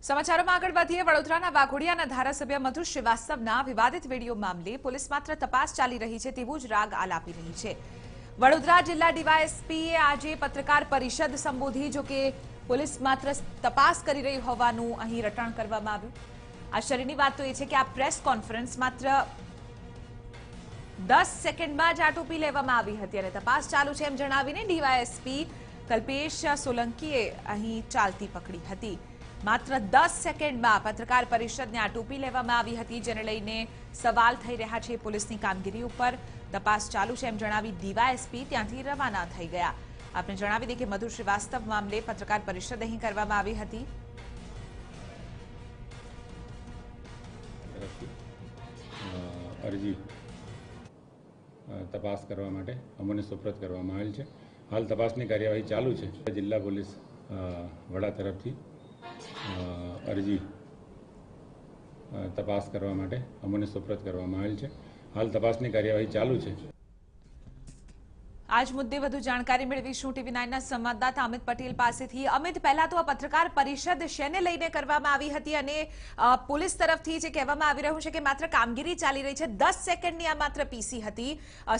સમાચારોમાં આગળ વધીએ વડોદરાના વાઘોડિયાના ધારાસભ્ય મધુ શ્રીવાસ્તવના વિવાદિત વિડીયો મામલે પોલીસ માત્ર તપાસ ચાલી રહી છે તેવું જ રાગ આલાપી રહી છે। વડોદરા જિલ્લા ડીવાયએસપીએ આજે પત્રકાર પરિષદ સંબોધી, જો કે પોલીસ માત્ર તપાસ કરી રહી હોવાનું અહીં રટણ કરવામાં આવ્યું। આશ્ચર્યની વાત તો એ છે કે આ પ્રેસ કોન્ફરન્સ માત્ર 10 સેકન્ડમાં જ આટોપી લેવામાં આવી હતી અને તપાસ ચાલુ છે એમ જણાવીને ડીવાયએસપી કલ્પેશ સોલંકીએ અહીં ચાલતી પકડી હતી। માત્ર 10 સેકન્ડમાં પત્રકાર પરિષદને આટોપી લેવામાં આવી હતી, જેને લઈને સવાલ થઈ રહ્યા છે પોલીસની કામગીરી ઉપર। તપાસ ચાલુ છે એમ જણાવી ડીવાયએસપી ત્યાંથી રવાના થઈ ગયા। આપને જણાવી દઈએ કે મધુ શ્રીવાસ્તવ મામલે પત્રકાર પરિષદ અહીં કરવામાં આવી હતી। અરજી તપાસ કરવા માટે અમને સુપ્રત કરવામાં આવેલ છે। હાલ તપાસની કાર્યવાહી ચાલુ છે। જિલ્લા પોલીસ વડા તરફથી અરજી તપાસ કરવા માટે અમને સુપ્રત કરવામાં આવેલ છે। હાલ તપાસની કાર્યવાહી ચાલુ છે। આજ મુદ્દે વધુ જાણકારી મેળવીશું TV9ના સંવાદદાતા અમિત પટેલ પાસેથી। અમિત, પહેલા તો આ પત્રકાર પરિષદ શેને લઈને કરવામાં આવી હતી અને પોલીસ તરફથી જે કહેવામાં આવી રહ્યું છે કે માત્ર કામગીરી ચાલી રહી છે, 10 સેકન્ડની આ માત્ર પીસી હતી,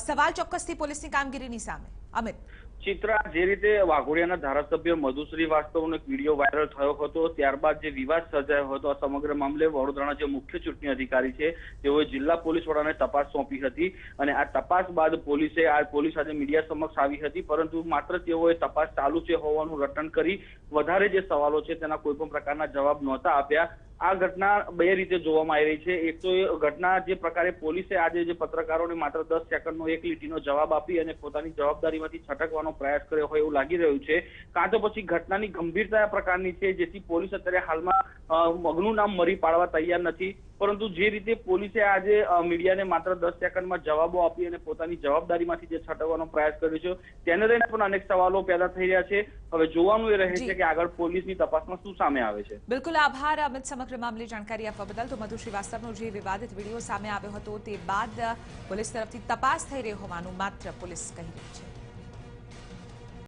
સવાલ ચોક્કસથી પોલીસની કામગીરીની સામે। અમિત, ચિત્રા, જે રીતે વાઘોડિયાના ધારાસભ્ય મધુ શ્રીવાસ્તવનો એક વિડીયો વાયરલ થયો હતો, ત્યારબાદ જે વિવાદ સર્જાયો હતો આ સમગ્ર મામલે વડોદરાના જે મુખ્ય ચૂંટણી અધિકારી છે તેઓએ જિલ્લા પોલીસ વડાને તપાસ સોંપી હતી અને આ તપાસ બાદ પોલીસ આજે મીડિયા સમક્ષ આવી હતી, પરંતુ માત્ર તેઓએ તપાસ ચાલુ છે હોવાનું રટણ કરી વધારે જે સવાલો છે તેના કોઈ પણ પ્રકારના જવાબ નહોતા આપ્યા। આ ઘટના બે રીતે જોવામાં આવી રહી છે। એક તો એ ઘટના જે પ્રકારે પોલીસે આજે જે પત્રકારોને માત્ર 10 સેકન્ડનો એક લીટીનો જવાબ આપી અને પોતાની જવાબદારીમાંથી છટકવાનો પ્રયાસ કર્યો હોય એવું લાગી રહ્યું છે, કાં તો પછી ઘટનાની ગંભીરતા પ્રકારની છે જેથી પોલીસ અત્યારે હાલમાં મગનું નામ મરી પાડવા તૈયાર નથી। પરંતુ જે રીતે પોલીસે આજે મીડિયાને માત્ર 10 સેકન્ડમાં જવાબો આપી અને પોતાની જવાબદારીમાંથી જે છટકવાનો પ્રયાસ કર્યો છે તેને લઈને પણ અનેક સવાલો પેદા થઈ રહ્યા છે। હવે જોવાનું એ રહે છે કે આગળ પોલીસની તપાસમાં શું સામે આવે છે। બિલકુલ આભાર અમિત, સમગ્ર મામલે જાણકારી આપવા બદલ। તો મધુ શ્રીવાસ્તવનો જે વિવાદિત વિડીયો સામે આવ્યો હતો તે બાદ પોલીસ તરફથી તપાસ થઈ રહી હોવાનું માત્ર પોલીસ કહી રહી છે।